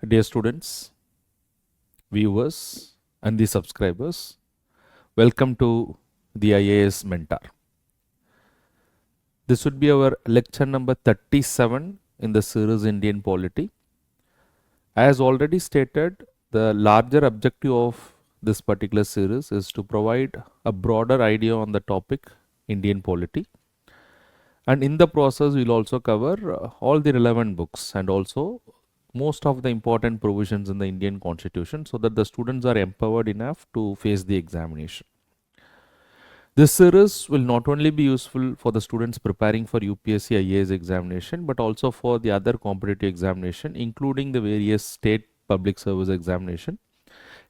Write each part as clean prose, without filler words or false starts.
Dear students, viewers, and the subscribers, welcome to the IAS Mentor. This would be our lecture number 37 in the series Indian Polity. As already stated, the larger objective of this particular series is to provide a broader idea on the topic Indian Polity. And in the process, we'll also cover all the relevant books and also most of the important provisions in the Indian Constitution so that the students are empowered enough to face the examination. This series will not only be useful for the students preparing for UPSC IAS examination but also for the other competitive examination including the various state public service examination,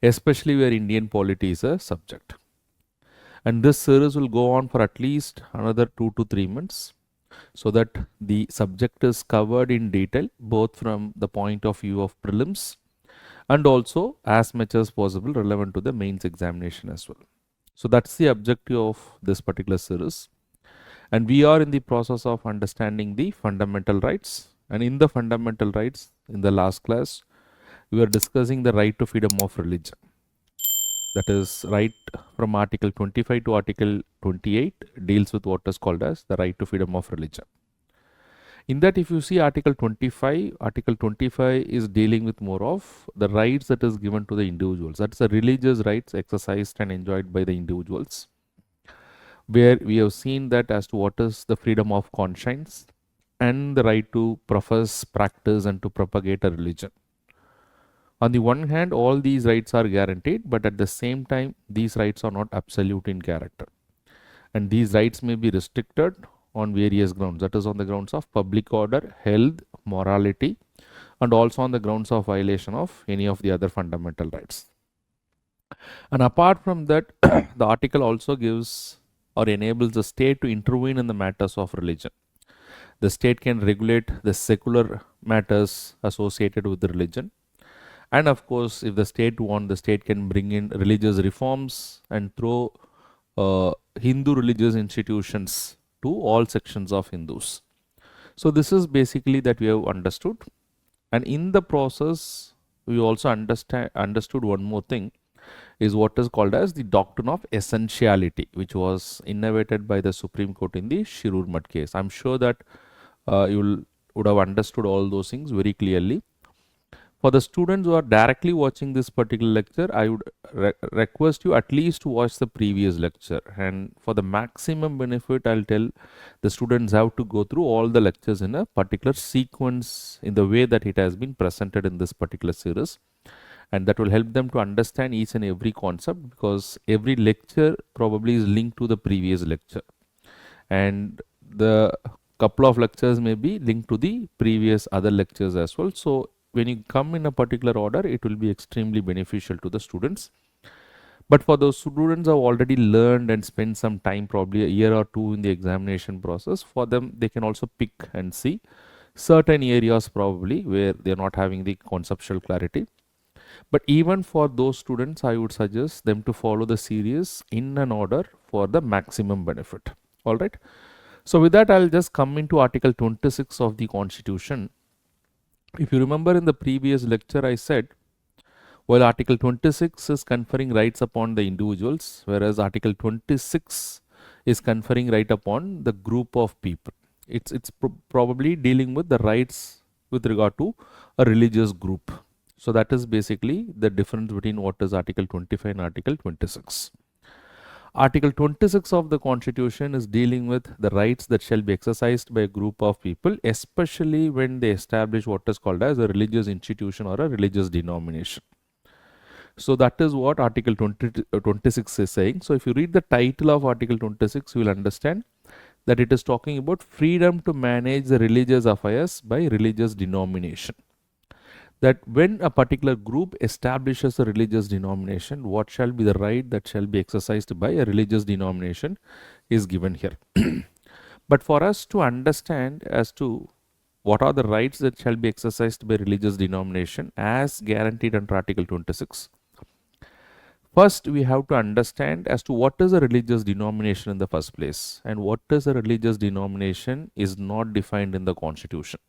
especially where Indian polity is a subject. And this series will go on for at least another 2 to 3 months, so that the subject is covered in detail both from the point of view of prelims and also as much as possible relevant to the mains examination as well. So that's the objective of this particular series, and we are in the process of understanding the fundamental rights. And in the fundamental rights, in the last class we were discussing the right to freedom of religion, that is right from article 25 to article 28 deals with what is called as the right to freedom of religion. In that, if you see article 25 is dealing with more of the rights that is given to the individuals, that's the religious rights exercised and enjoyed by the individuals, where we have seen that as to what is the freedom of conscience and the right to profess, practice and to propagate a religion. On the one hand, all these rights are guaranteed, but at the same time, these rights are not absolute in character. And these rights may be restricted on various grounds, that is on the grounds of public order, health, morality, and also on the grounds of violation of any of the other fundamental rights. And apart from that, the article also gives or enables the state to intervene in the matters of religion. The state can regulate the secular matters associated with the religion. And of course, if the state wants, the state can bring in religious reforms and throw Hindu religious institutions to all sections of Hindus. So this is basically that we have understood. And in the process, we also understood one more thing, is what is called as the doctrine of essentiality, which was innovated by the Supreme Court in the Shirur Mutt case. I'm sure that you would have understood all those things very clearly. For the students who are directly watching this particular lecture, I would request you at least to watch the previous lecture. And for the maximum benefit, I'll tell the students how to go through all the lectures in a particular sequence in the way that it has been presented in this particular series. And that will help them to understand each and every concept, because every lecture probably is linked to the previous lecture. And the couple of lectures may be linked to the previous other lectures as well. So when you come in a particular order, it will be extremely beneficial to the students. But for those students who have already learned and spent some time, probably a year or two in the examination process, for them they can also pick and see certain areas probably where they are not having the conceptual clarity. But even for those students, I would suggest them to follow the series in an order for the maximum benefit. All right. So with that, I'll just come into Article 26 of the Constitution. If you remember in the previous lecture, I said, while Article 26 is conferring rights upon the individuals, whereas Article 26 is conferring right upon the group of people. It's probably dealing with the rights with regard to a religious group. So that is basically the difference between what is Article 25 and Article 26. Article 26 of the Constitution is dealing with the rights that shall be exercised by a group of people, especially when they establish what is called as a religious institution or a religious denomination. So that is what Article 26 is saying. So if you read the title of Article 26, you will understand that it is talking about freedom to manage the religious affairs by religious denomination. That when a particular group establishes a religious denomination, what shall be the right that shall be exercised by a religious denomination is given here. But for us to understand as to what are the rights that shall be exercised by religious denomination as guaranteed under Article 26, first we have to understand as to what is a religious denomination in the first place, and what is a religious denomination is not defined in the Constitution.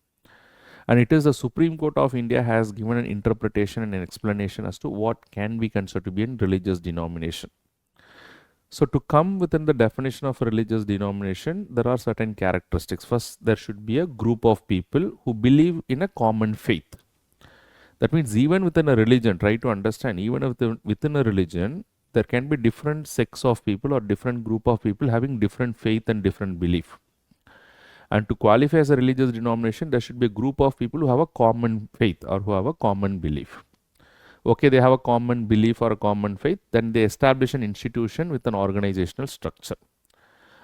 And it is the Supreme Court of India has given an interpretation and an explanation as to what can be considered to be a religious denomination. So to come within the definition of a religious denomination, there are certain characteristics. First, there should be a group of people who believe in a common faith. That means even within a religion, try to understand, even within a religion, there can be different sects of people or different group of people having different faith and different belief. And to qualify as a religious denomination, there should be a group of people who have a common faith or who have a common belief. Okay, they have a common belief or a common faith, then they establish an institution with an organizational structure.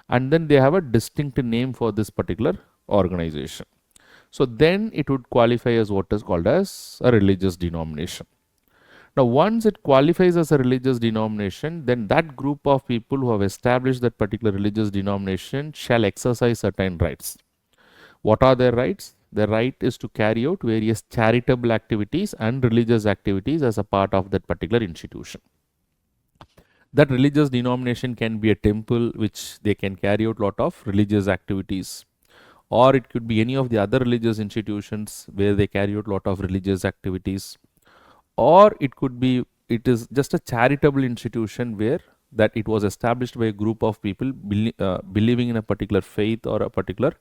And then they have a distinct name for this particular organization. So then it would qualify as what is called as a religious denomination. Now, once it qualifies as a religious denomination, then that group of people who have established that particular religious denomination shall exercise certain rights. What are their rights? Their right is to carry out various charitable activities and religious activities as a part of that particular institution. That religious denomination can be a temple which they can carry out lot of religious activities, or it could be any of the other religious institutions where they carry out lot of religious activities, or it is just a charitable institution where that it was established by a group of people believing in a particular faith or a particular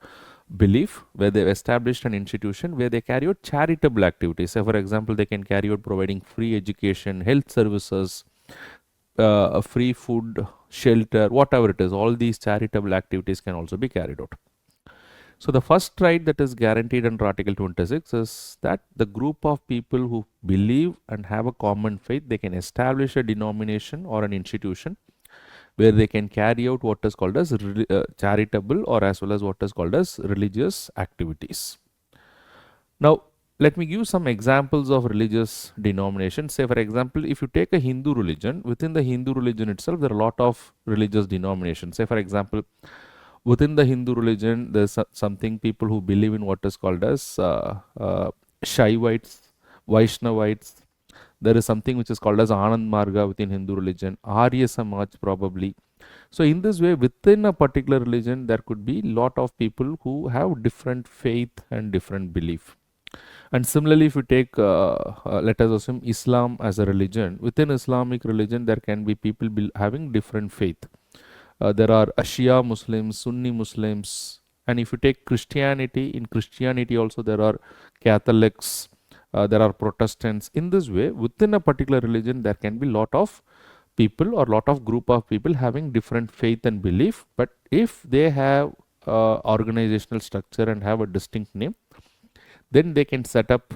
belief, where they've established an institution where they carry out charitable activities. Say for example, they can carry out providing free education, health services, free food, shelter, whatever it is. All these charitable activities can also be carried out. So the first right that is guaranteed under Article 26 is that the group of people who believe and have a common faith, they can establish a denomination or an institution where they can carry out what is called as charitable or as well as what is called as religious activities. Now, let me give some examples of religious denominations. Say for example, if you take a Hindu religion, within the Hindu religion itself, there are a lot of religious denominations. Say for example, within the Hindu religion, there's something people who believe in what is called as Shaivites, Vaishnavites. There is something which is called as Anand Marga within Hindu religion, Arya Samaj probably. So in this way, within a particular religion, there could be lot of people who have different faith and different belief. And similarly, if you take, let us assume Islam as a religion, within Islamic religion, there can be people having different faith. There are Shia Muslims, Sunni Muslims, and if you take Christianity, in Christianity also there are Catholics, there are Protestants. In this way, within a particular religion, there can be lot of people or lot of group of people having different faith and belief. But if they have organizational structure and have a distinct name, then they can set up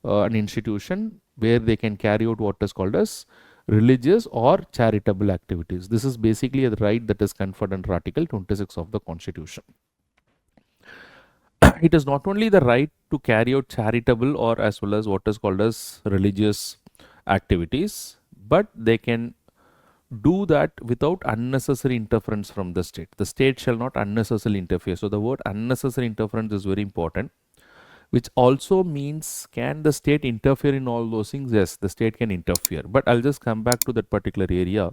an institution where they can carry out what is called as religious or charitable activities. This is basically a right that is conferred under Article 26 of the Constitution. It is not only the right to carry out charitable or as well as what is called as religious activities, but they can do that without unnecessary interference from the state. The state shall not unnecessarily interfere. So the word unnecessary interference is very important, which also means, can the state interfere in all those things? Yes, the state can interfere. But I'll just come back to that particular area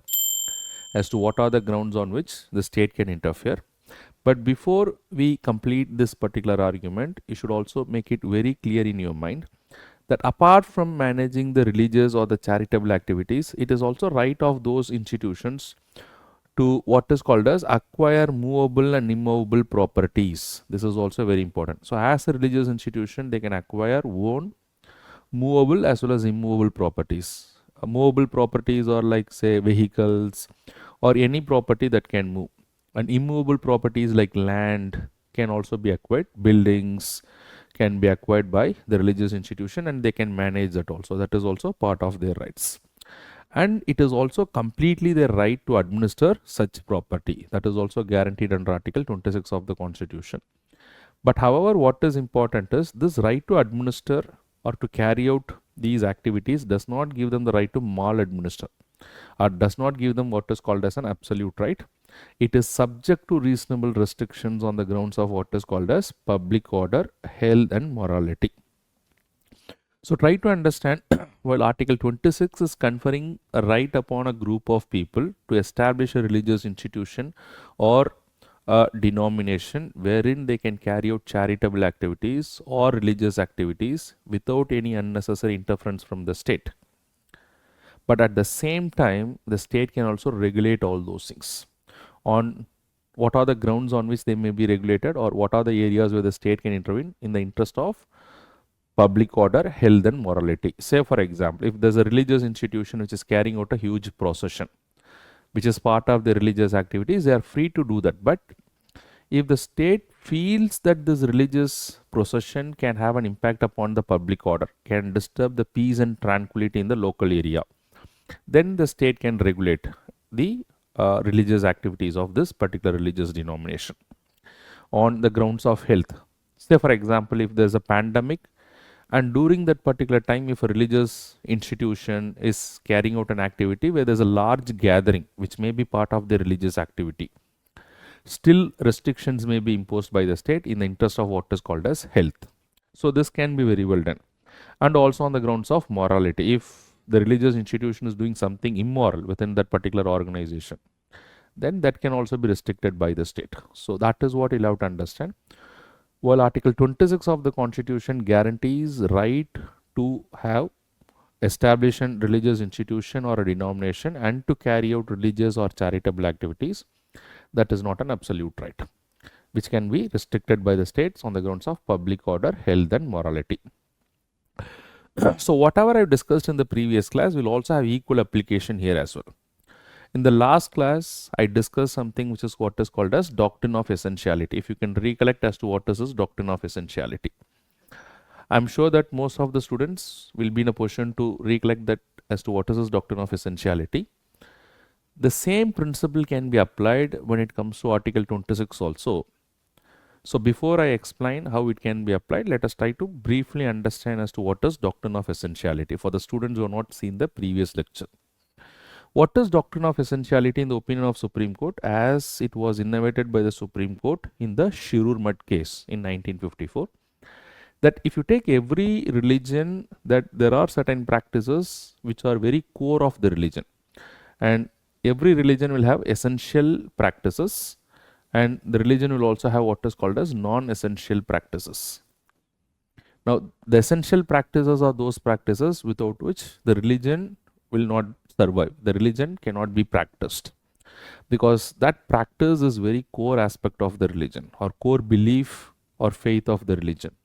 as to what are the grounds on which the state can interfere. But before we complete this particular argument, you should also make it very clear in your mind that apart from managing the religious or the charitable activities, it is also right of those institutions to what is called as acquire movable and immovable properties. This is also very important. So as a religious institution, they can acquire, own, movable as well as immovable properties. Movable properties are like say vehicles or any property that can move. And immovable properties like land can also be acquired. Buildings can be acquired by the religious institution and they can manage that also. That is also part of their rights. And it is also completely their right to administer such property. That is also guaranteed under Article 26 of the Constitution. But however, what is important is this right to administer or to carry out these activities does not give them the right to maladminister or does not give them what is called as an absolute right. It is subject to reasonable restrictions on the grounds of what is called as public order, health and morality. So try to understand, while Article 26 is conferring a right upon a group of people to establish a religious institution or a denomination wherein they can carry out charitable activities or religious activities without any unnecessary interference from the state. But at the same time, the state can also regulate all those things. On what are the grounds on which they may be regulated, or what are the areas where the state can intervene in the interest of public order, health and morality. Say for example, if there's a religious institution which is carrying out a huge procession, which is part of the religious activities, they are free to do that. But if the state feels that this religious procession can have an impact upon the public order, can disturb the peace and tranquility in the local area, then the state can regulate the religious activities of this particular religious denomination on the grounds of health. Say for example, if there's a pandemic, and during that particular time, if a religious institution is carrying out an activity where there's a large gathering which may be part of the religious activity, still restrictions may be imposed by the state in the interest of what is called as health. So this can be very well done. And also on the grounds of morality, if the religious institution is doing something immoral within that particular organization, then that can also be restricted by the state. So that is what you'll have to understand. While Article 26 of the Constitution guarantees right to have establish a religious institution or a denomination and to carry out religious or charitable activities, that is not an absolute right, which can be restricted by the states on the grounds of public order, health and morality. So whatever I have discussed in the previous class will also have equal application here as well. In the last class, I discussed something which is what is called as Doctrine of Essentiality. If you can recollect as to what is this Doctrine of Essentiality. I'm sure that most of the students will be in a position to recollect that as to what is this Doctrine of Essentiality. The same principle can be applied when it comes to Article 26 also. So before I explain how it can be applied, let us try to briefly understand as to what is Doctrine of Essentiality for the students who have not seen the previous lecture. What is Doctrine of Essentiality in the opinion of Supreme Court, as it was innovated by the Supreme Court in the Shirur Mutt case in 1954? That if you take every religion, that there are certain practices which are very core of the religion, and every religion will have essential practices, and the religion will also have what is called as non-essential practices. Now, the essential practices are those practices without which the religion will not survive. The religion cannot be practiced, because that practice is very core aspect of the religion or core belief or faith of the religion.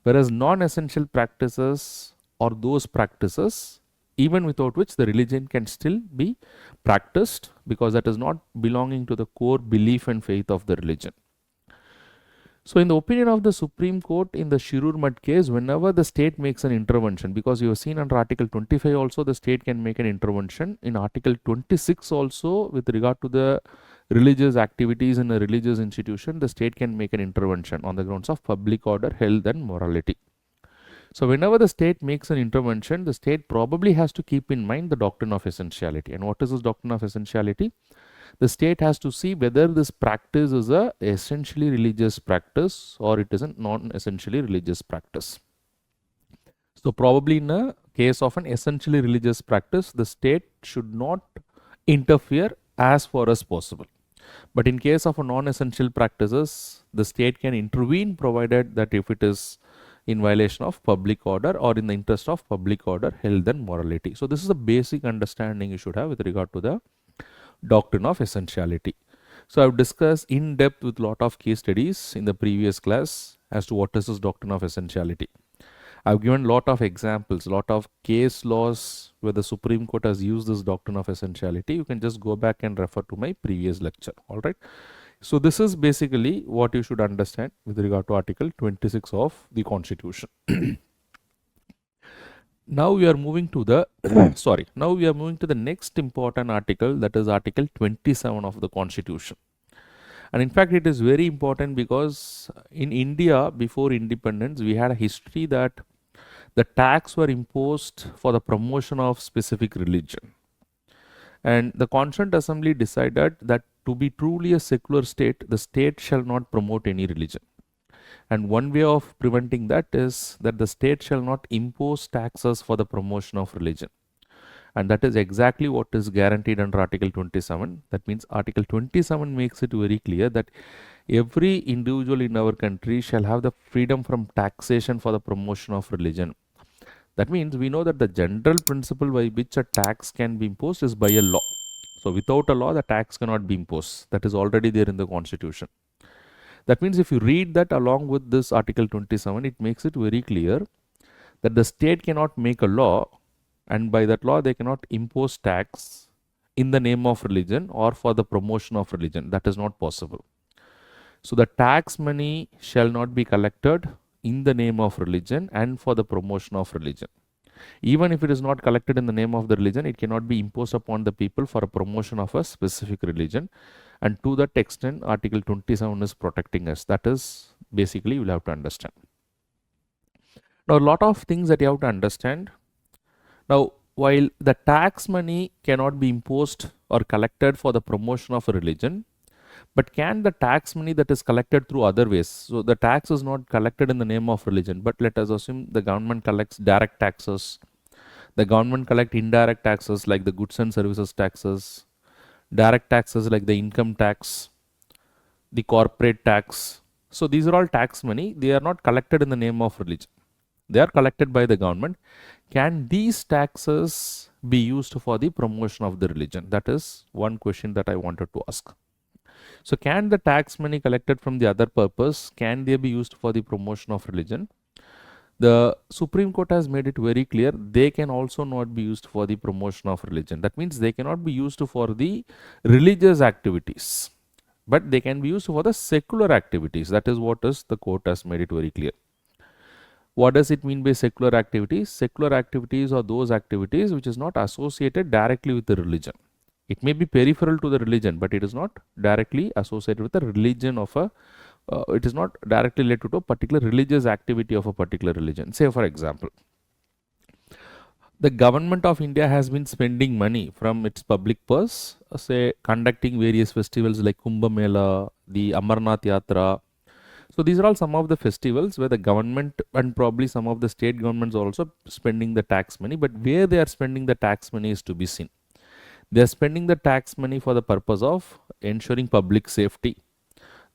Whereas non-essential practices are those practices even without which the religion can still be practiced, because that is not belonging to the core belief and faith of the religion. So in the opinion of the Supreme Court in the Shirur Mutt case, whenever the state makes an intervention, because you have seen under Article 25 also the state can make an intervention, in Article 26 also with regard to the religious activities in a religious institution, the state can make an intervention on the grounds of public order, health and morality. So whenever the state makes an intervention, the state probably has to keep in mind the Doctrine of Essentiality. And what is this Doctrine of Essentiality? The state has to see whether this practice is a essentially religious practice or it is a non-essentially religious practice. So probably in a case of an essentially religious practice, the state should not interfere as far as possible. But in case of a non-essential practices, the state can intervene, provided that if it is in violation of public order or in the interest of public order, health and morality. So this is a basic understanding you should have with regard to the Doctrine of Essentiality. So I've discussed in depth with lot of case studies in the previous class as to what is this Doctrine of Essentiality. I've given lot of examples, lot of case laws where the Supreme Court has used this Doctrine of Essentiality. You can just go back and refer to my previous lecture. All right. So this is basically what you should understand with regard to Article 26 of the Constitution. Now we are moving to the now we are moving to the next important article, that is Article 27 of the Constitution. And in fact, it is very important because in India before independence, we had a history that the tax were imposed for the promotion of specific religion. And the Constituent Assembly decided that to be truly a secular state, the state shall not promote any religion. And one way of preventing that is that the state shall not impose taxes for the promotion of religion. and that is exactly what is guaranteed under Article 27. That means Article 27 makes it very clear that every individual in our country shall have the freedom from taxation for the promotion of religion. That means we know that the general principle by which a tax can be imposed is by a law. So without a law, the tax cannot be imposed. That is already there in the Constitution. That means if you read that along with this Article 27, it makes it very clear that the state cannot make a law, and by that law they cannot impose tax in the name of religion or for the promotion of religion. That is not possible. So the tax money shall not be collected in the name of religion and for the promotion of religion. Even if it is not collected in the name of the religion, it cannot be imposed upon the people for a promotion of a specific religion. And to that extent, Article 27 is protecting us. That is basically you will have to understand. Now, a lot of things that you have to understand. Now, while the tax money cannot be imposed or collected for the promotion of a religion, but can the tax money that is collected through other ways? So the tax is not collected in the name of religion, but let us assume the government collects direct taxes. The government collect indirect taxes like the goods and services taxes, direct taxes like the income tax, the corporate tax. So these are all tax money. They are not collected in the name of religion. They are collected by the government. Can these taxes be used for the promotion of the religion? That is one question that I wanted to ask. So can the tax money collected from the other purpose, can they be used for the promotion of religion? The Supreme Court has made it very clear they can also not be used for the promotion of religion. That means they cannot be used for the religious activities, but they can be used for the secular activities. That is what is the court has made it very clear. What does it mean by secular activities? Secular activities are those activities which is not associated directly with the religion. It may be peripheral to the religion, but it is not directly associated with the religion of a, it is not directly related to a particular religious activity of a particular religion. Say for example, the government of India has been spending money from its public purse, say conducting various festivals like Kumbh Mela, the Amarnath Yatra. So these are all some of the festivals where the government and probably some of the state governments are also spending the tax money, but where they are spending the tax money is to be seen. They are spending the tax money for the purpose of ensuring public safety.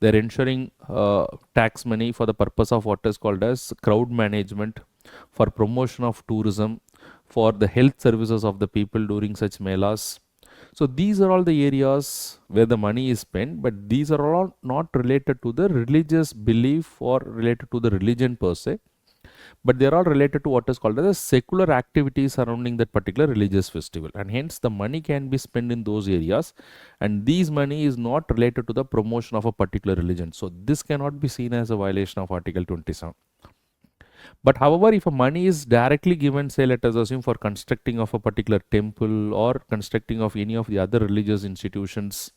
They are ensuring tax money for the purpose of what is called as crowd management, for promotion of tourism, for the health services of the people during such melas. So these are all the areas where the money is spent, but these are all not related to the religious belief or related to the religion per se, but they are all related to what is called as secular activities surrounding that particular religious festival, and hence the money can be spent in those areas, and these money is not related to the promotion of a particular religion. So this cannot be seen as a violation of Article 27. But however, if a money is directly given, say let us assume for constructing of a particular temple or constructing of any of the other religious institutions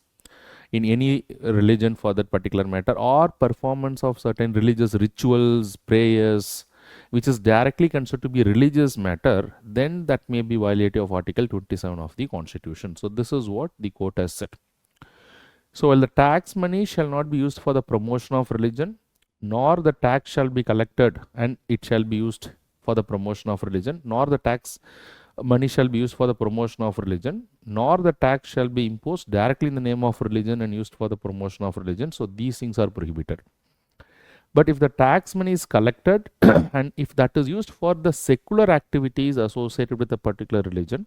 in any religion for that particular matter, or performance of certain religious rituals, prayers, which is directly considered to be a religious matter, then that may be violative of Article 27 of the Constitution. So this is what the court has said. So while the tax money shall not be used for the promotion of religion, nor the tax shall be collected and it shall be used for the promotion of religion, nor the tax money shall be used for the promotion of religion, nor the tax shall be imposed directly in the name of religion and used for the promotion of religion. So these things are prohibited. But if the tax money is collected and if that is used for the secular activities associated with a particular religion,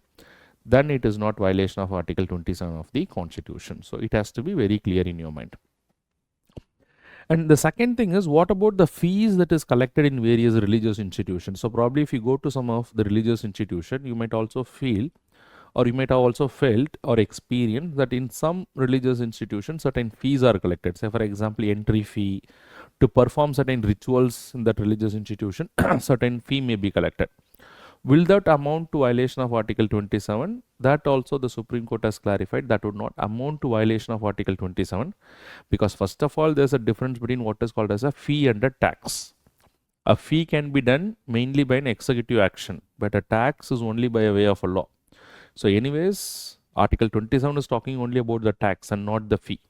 then it is not violation of Article 27 of the Constitution. So it has to be very clear in your mind. And the second thing is, what about the fees that is collected in various religious institutions? So probably if you go to some of the religious institution, you might also feel, or you might have also felt or experienced that in some religious institutions, certain fees are collected. Say for example, entry fee. To perform certain rituals in that religious institution, certain fee may be collected. Will that amount to violation of Article 27? That also the Supreme Court has clarified that would not amount to violation of Article 27, because first of all, there's a difference between what is called as a fee and a tax. A fee can be done mainly by an executive action, but a tax is only by a way of a law. So anyways, Article 27 is talking only about the tax and not the fee.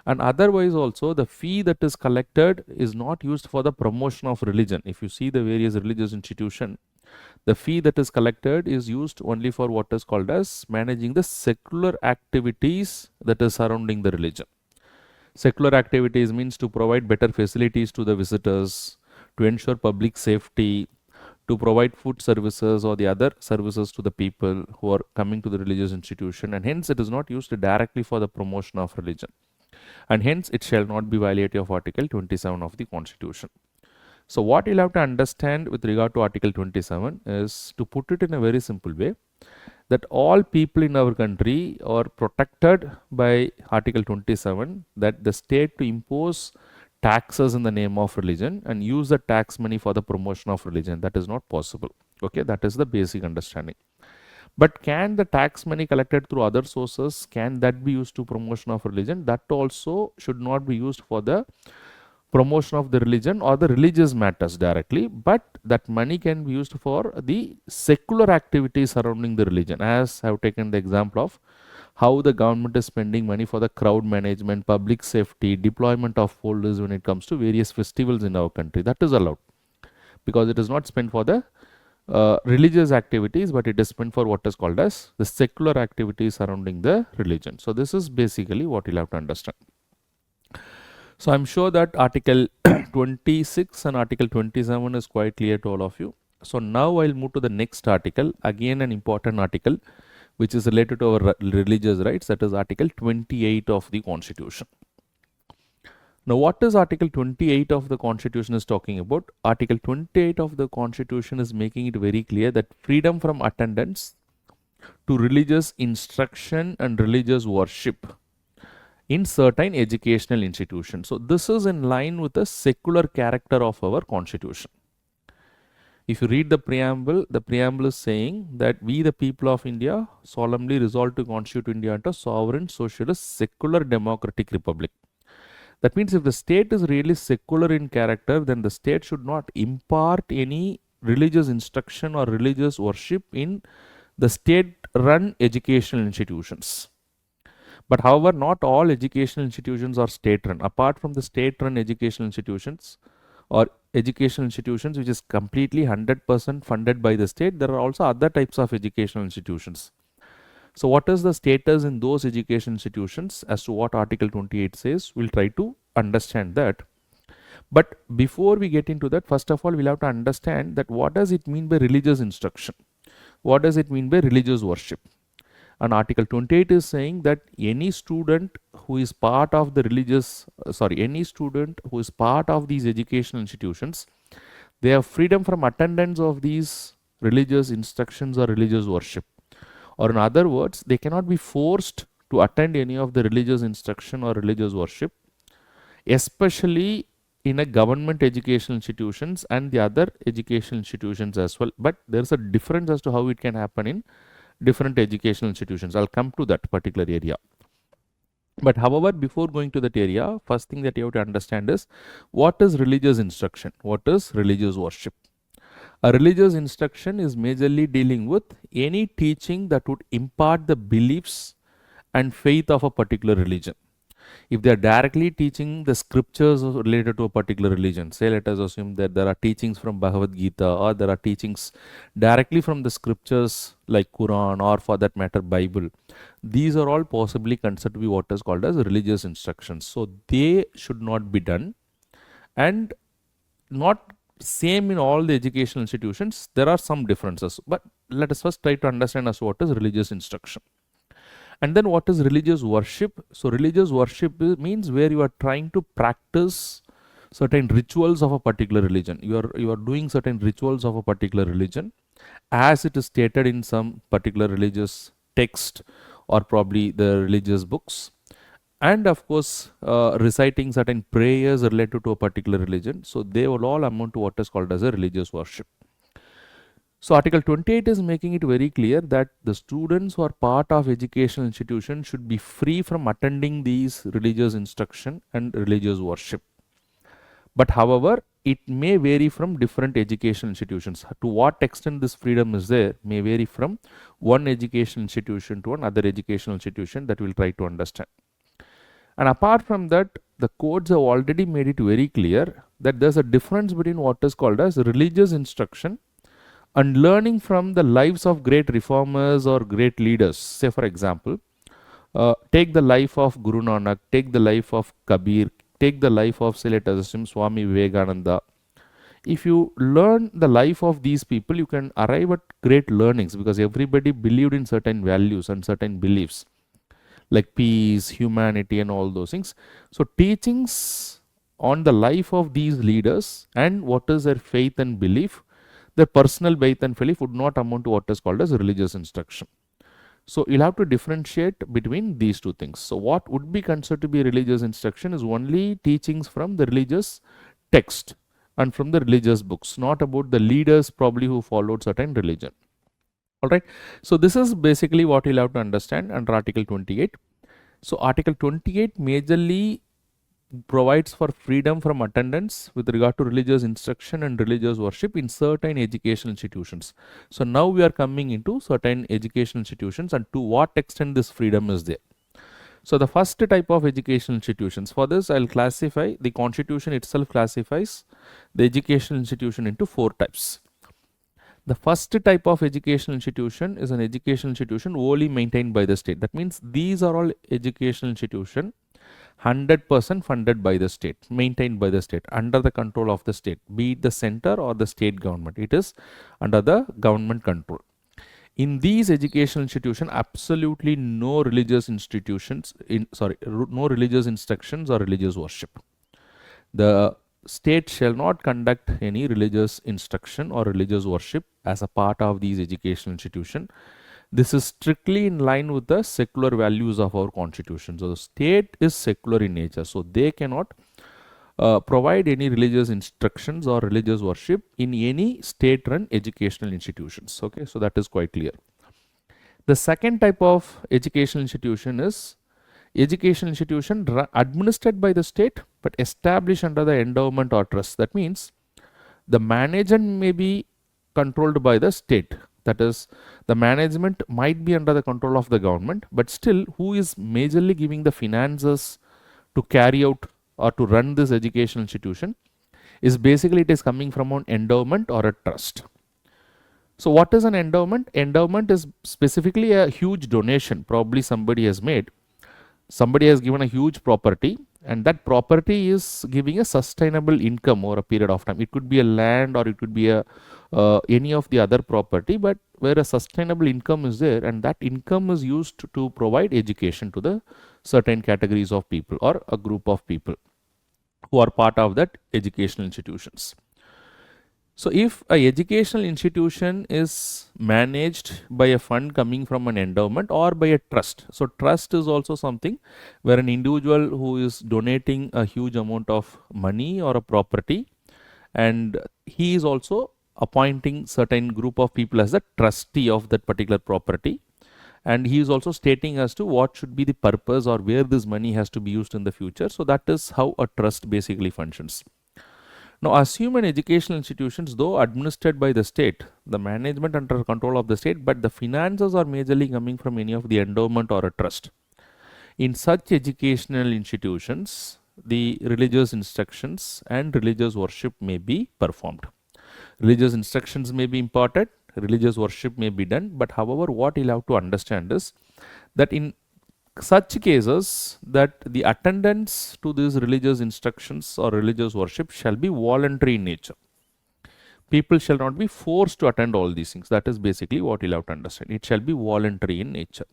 And otherwise also, the fee that is collected is not used for the promotion of religion. If you see the various religious institutions, The fee that is collected is used only for what is called as managing the secular activities that is surrounding the religion. Secular activities means to provide better facilities to the visitors, to ensure public safety, to provide food services or the other services to the people who are coming to the religious institution, and hence it is not used directly for the promotion of religion, and hence it shall not be violative of Article 27 of the Constitution. So what you'll have to understand with regard to Article 27 is, to put it in a very simple way, that all people in our country are protected by Article 27, that the state to impose taxes in the name of religion and use the tax money for the promotion of religion, that is not possible. Okay, that is the basic understanding. But can the tax money collected through other sources, can that be used to promotion of religion? That also should not be used for the promotion of the religion or the religious matters directly, but that money can be used for the secular activities surrounding the religion, as I have taken the example of how the government is spending money for the crowd management, public safety, deployment of folders when it comes to various festivals in our country. That is allowed because it is not spent for the religious activities, but it is spent for what is called as the secular activities surrounding the religion. So this is basically what you'll have to understand. So I'm sure that Article 26 and Article 27 is quite clear to all of you. So now I'll move to the next article, again an important article which is related to our religious rights, that is Article 28 of the Constitution. Now what is Article 28 of the Constitution is talking about? Article 28 of the Constitution is making it very clear that freedom from attendance to religious instruction and religious worship in certain educational institutions. So this is in line with the secular character of our Constitution. If you read the preamble is saying that we the people of India solemnly resolve to constitute India into a sovereign, socialist, secular, democratic republic. That means if the state is really secular in character, then the state should not impart any religious instruction or religious worship in the state-run educational institutions. But however, not all educational institutions are state-run. Apart from the state-run educational institutions or educational institutions which is completely 100% funded by the state, there are also other types of educational institutions. So what is the status in those education institutions as to what Article 28 says? We'll try to understand that. But before we get into that, first of all, we'll have to understand that what does it mean by religious instruction? What does it mean by religious worship? And Article 28 is saying that any student who is part of the any student who is part of these educational institutions, they have freedom from attendance of these religious instructions or religious worship. Or in other words, they cannot be forced to attend any of the religious instruction or religious worship, especially in a government educational institutions and the other educational institutions as well. But there is a difference as to how it can happen in different educational institutions. I'll come to that particular area. But however, before going to that area, first thing that you have to understand is what is religious instruction? What is religious worship? A religious instruction is majorly dealing with any teaching that would impart the beliefs and faith of a particular religion. If they are directly teaching the scriptures related to a particular religion, say let us assume that there are teachings from Bhagavad Gita or there are teachings directly from the scriptures like Quran or for that matter Bible, these are all possibly considered to be what is called as religious instructions. So they should not be done, and not same in all the educational institutions. There are some differences, but let us first try to understand as what is religious instruction. And then what is religious worship? So religious worship means where you are trying to practice certain rituals of a particular religion. You are doing certain rituals of a particular religion as it is stated in some particular religious text or probably the religious books. And of course, reciting certain prayers related to a particular religion. So they will all amount to what is called as a religious worship. So Article 28 is making it very clear that the students who are part of educational institutions should be free from attending these religious instruction and religious worship. But however, it may vary from different educational institutions. To what extent this freedom is there may vary from one educational institution to another educational institution, that we'll try to understand. And apart from that, the courts have already made it very clear that there's a difference between what is called as religious instruction and learning from the lives of great reformers or great leaders. Say for example, take the life of Guru Nanak, take the life of Kabir, take the life of, say, let us assume, Swami Vivekananda. If you learn the life of these people, you can arrive at great learnings, because everybody believed in certain values and certain beliefs like peace, humanity, and all those things. So, teachings on the life of these leaders and what is their faith and belief, their personal faith and belief would not amount to what is called as religious instruction. So, you'll have to differentiate between these two things. So, what would be considered to be religious instruction is only teachings from the religious text and from the religious books, not about the leaders probably who followed certain religion. Alright, so this is basically what you'll have to understand under Article 28. So, Article 28 majorly provides for freedom from attendance with regard to religious instruction and religious worship in certain educational institutions. So, now we are coming into certain educational institutions and to what extent this freedom is there. So, the first type of educational institutions, for this I will classify, the Constitution itself classifies the educational institution into 4 types. The first type of educational institution is an educational institution wholly maintained by the state. That means these are all educational institutions 100% funded by the state, maintained by the state, under the control of the state, be it the center or the state government. It is under the government control. In these educational institutions, absolutely no religious institutions, no religious instructions or religious worship. The state shall not conduct any religious instruction or religious worship as a part of these educational institutions. This is strictly in line with the secular values of our constitution. So, the state is secular in nature. So, they cannot provide any religious instructions or religious worship in any state-run educational institutions. Okay, so that is quite clear. The second type of educational institution is educational institution administered by the state but established under the endowment or trust. That means the management may be controlled by the state. That is, the management might be under the control of the government, but still who is majorly giving the finances to carry out or to run this educational institution is basically it is coming from an endowment or a trust. So, what is an endowment? Endowment is specifically a huge donation probably somebody has made. Somebody has given a huge property and that property is giving a sustainable income over a period of time. It could be a land or it could be a any of the other property, but where a sustainable income is there and that income is used to provide education to the certain categories of people or a group of people who are part of that educational institutions. So, if a educational institution is managed by a fund coming from an endowment or by a trust. So, trust is also something where an individual who is donating a huge amount of money or a property and he is also appointing certain group of people as the trustee of that particular property, and he is also stating as to what should be the purpose or where this money has to be used in the future. So, that is how a trust basically functions. Now, assume an educational institutions though administered by the state, the management under control of the state, but the finances are majorly coming from any of the endowment or a trust. In such educational institutions, the religious instructions and religious worship may be performed. Religious instructions may be imparted, religious worship may be done, but however what you'll have to understand is that in such cases that the attendance to these religious instructions or religious worship shall be voluntary in nature. People shall not be forced to attend all these things. That is basically what you'll have to understand. It shall be voluntary in nature.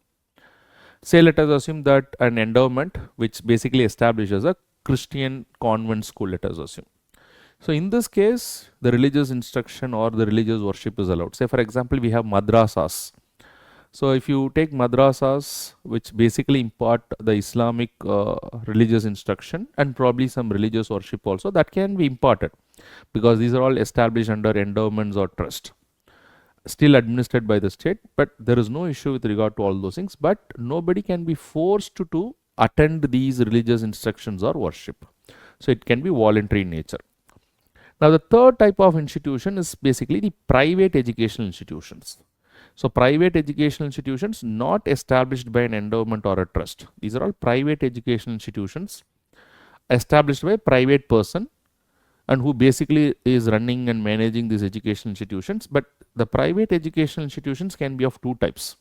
Say let us assume that an endowment which basically establishes a Christian convent school, let us assume. So, in this case the religious instruction or the religious worship is allowed. Say for example, we have madrasas. So, if you take madrasas which basically impart the Islamic religious instruction and probably some religious worship also, that can be imparted because these are all established under endowments or trust, still administered by the state, but there is no issue with regard to all those things, but nobody can be forced to attend these religious instructions or worship. So, it can be voluntary in nature. Now, the third type of institution is basically the private educational institutions. So, private educational institutions not established by an endowment or a trust. These are all private educational institutions established by a private person and who basically is running and managing these educational institutions. But the private educational institutions can be of two types.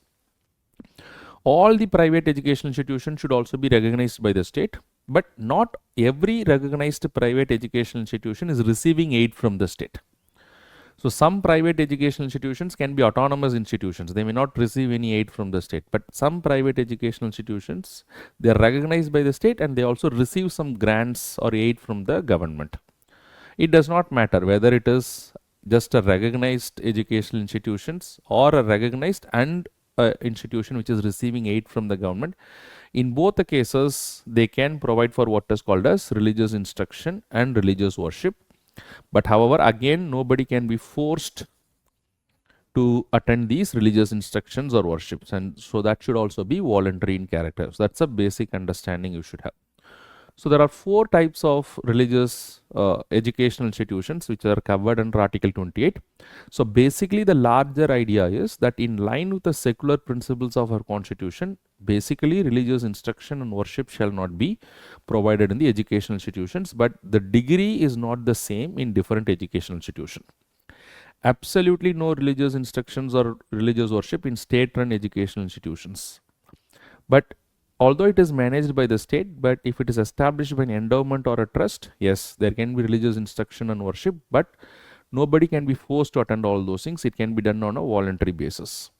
All the private educational institutions should also be recognized by the state, but not every recognized private educational institution is receiving aid from the state. So some private educational institutions can be autonomous institutions. They may not receive any aid from the state, but some private educational institutions, they are recognized by the state and they also receive some grants or aid from the government. It does not matter whether it is just a recognized educational institutions or a recognized and institution which is receiving aid from the government. In both the cases, they can provide for what is called as religious instruction and religious worship. But however, again, nobody can be forced to attend these religious instructions or worships, and so that should also be voluntary in character. So that's a basic understanding you should have. So there are four types of religious educational institutions which are covered under Article 28. So basically the larger idea is that in line with the secular principles of our constitution, basically religious instruction and worship shall not be provided in the educational institutions, but the degree is not the same in different educational institutions. Absolutely no religious instructions or religious worship in state-run educational institutions. But although it is managed by the state, but if it is established by an endowment or a trust, yes, there can be religious instruction and worship, but nobody can be forced to attend all those things. It can be done on a voluntary basis.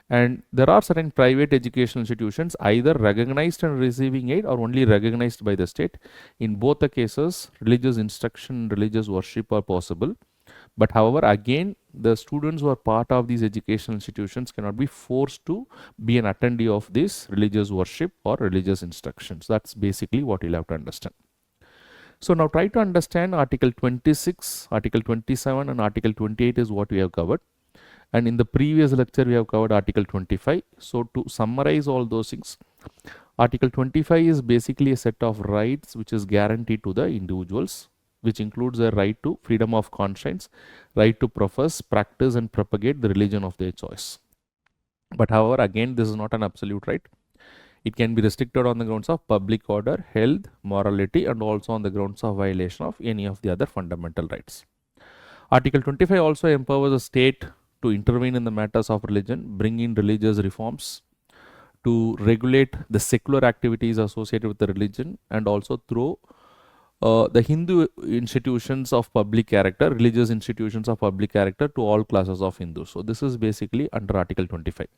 And there are certain private educational institutions either recognized and receiving aid or only recognized by the state. In both the cases, religious instruction and religious worship are possible. But however, again, the students who are part of these educational institutions cannot be forced to be an attendee of this religious worship or religious instructions. That's basically what you'll have to understand. So now try to understand Article 26, Article 27 and Article 28 is what we have covered. And in the previous lecture, we have covered Article 25. So to summarize all those things, Article 25 is basically a set of rights which is guaranteed to the individuals, which includes a right to freedom of conscience, right to profess, practice and propagate the religion of their choice. But however, again, this is not an absolute right. It can be restricted on the grounds of public order, health, morality, and also on the grounds of violation of any of the other fundamental rights. Article 25 also empowers the state to intervene in the matters of religion, bring in religious reforms, to regulate the secular activities associated with the religion, and also through the Hindu institutions of public character, religious institutions of public character to all classes of Hindus. So this is basically under Article 25.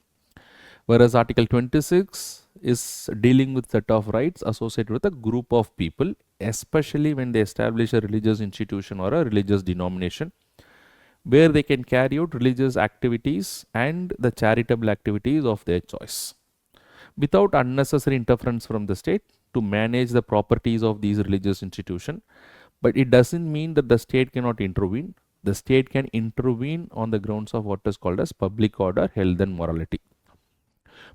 Whereas Article 26 is dealing with set of rights associated with a group of people, especially when they establish a religious institution or a religious denomination, where they can carry out religious activities and the charitable activities of their choice without unnecessary interference from the state to manage the properties of these religious institutions. But it doesn't mean that the state cannot intervene. The state can intervene on the grounds of what is called as public order, health and morality.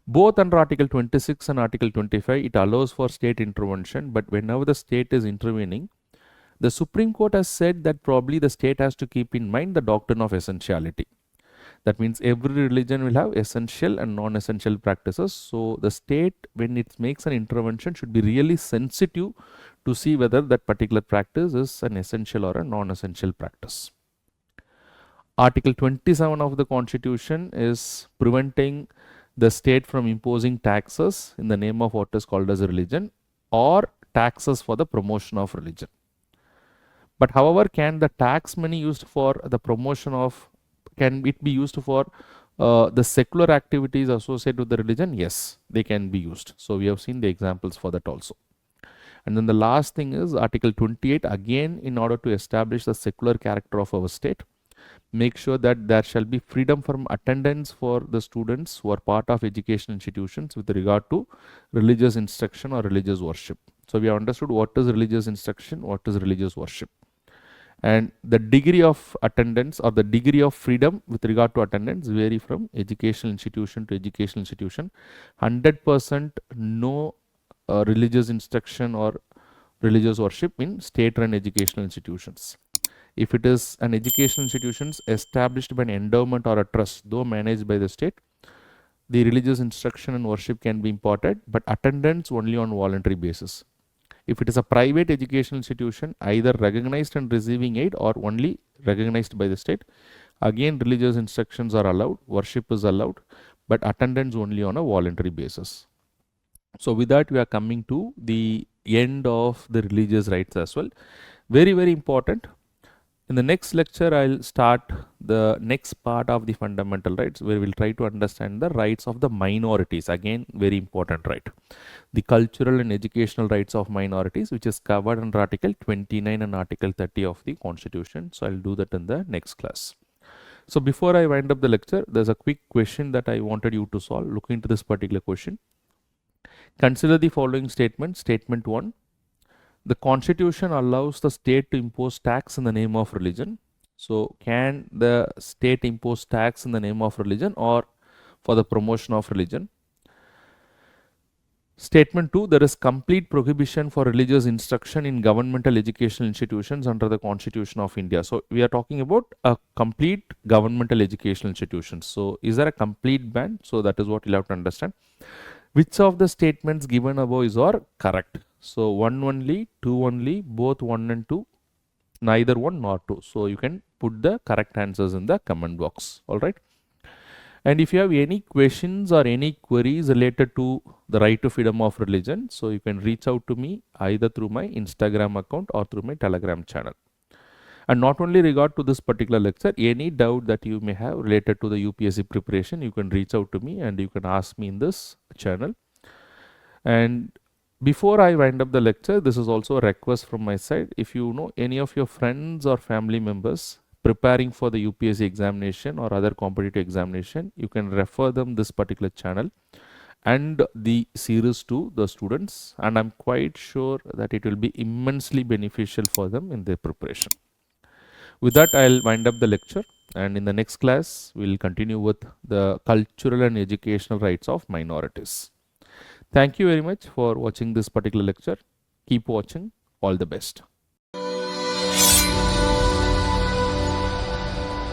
Both under Article 26 and Article 25, it allows for state intervention, but whenever the state is intervening, the Supreme Court has said that probably the state has to keep in mind the doctrine of essentiality. That means every religion will have essential and non-essential practices. So the state, when it makes an intervention, should be really sensitive to see whether that particular practice is an essential or a non-essential practice. Article 27 of the Constitution is preventing the state from imposing taxes in the name of what is called as a religion or taxes for the promotion of religion. But however, can the tax money used for the promotion of, can it be used for the secular activities associated with the religion? Yes, they can be used. So we have seen the examples for that also. And then the last thing is Article 28, again, in order to establish the secular character of our state, make sure that there shall be freedom from attendance for the students who are part of education institutions with regard to religious instruction or religious worship. So we have understood what is religious instruction, what is religious worship. And the degree of attendance or the degree of freedom with regard to attendance vary from educational institution to educational institution. 100% no religious instruction or religious worship in state-run educational institutions. If it is an educational institution established by an endowment or a trust, though managed by the state, the religious instruction and worship can be imparted, but attendance only on voluntary basis. If it is a private educational institution, either recognized and receiving aid or only recognized by the state, again religious instructions are allowed, worship is allowed, but attendance only on a voluntary basis. So with that, we are coming to the end of the religious rights as well. Very, very important. In the next lecture, I'll start the next part of the fundamental rights, where we'll try to understand the rights of the minorities. Again, very important right. The cultural and educational rights of minorities, which is covered under Article 29 and Article 30 of the Constitution. So I'll do that in the next class. So before I wind up the lecture, there's a quick question that I wanted you to solve. Look into this particular question. Consider the following statement. Statement 1. The Constitution allows the state to impose tax in the name of religion. So can the state impose tax in the name of religion or for the promotion of religion? Statement 2. There is complete prohibition for religious instruction in governmental educational institutions under the Constitution of India. So we are talking about a complete governmental educational institutions. So is there a complete ban? So that is what you'll have to understand. Which of the statements given above is or correct? So 1 only, 2 only, both 1 and 2, neither 1 nor 2. So you can put the correct answers in the comment box. All right. And if you have any questions or any queries related to the right to freedom of religion, so you can reach out to me either through my Instagram account or through my Telegram channel. And not only regard to this particular lecture, any doubt that you may have related to the UPSC preparation, you can reach out to me and you can ask me in this channel. And before I wind up the lecture, this is also a request from my side. If you know any of your friends or family members preparing for the UPSC examination or other competitive examination, you can refer them this particular channel and the series to the students, and I'm quite sure that it will be immensely beneficial for them in their preparation. With that, I'll wind up the lecture, and in the next class, we'll continue with the cultural and educational rights of minorities. Thank you very much for watching this particular lecture. Keep watching. All the best.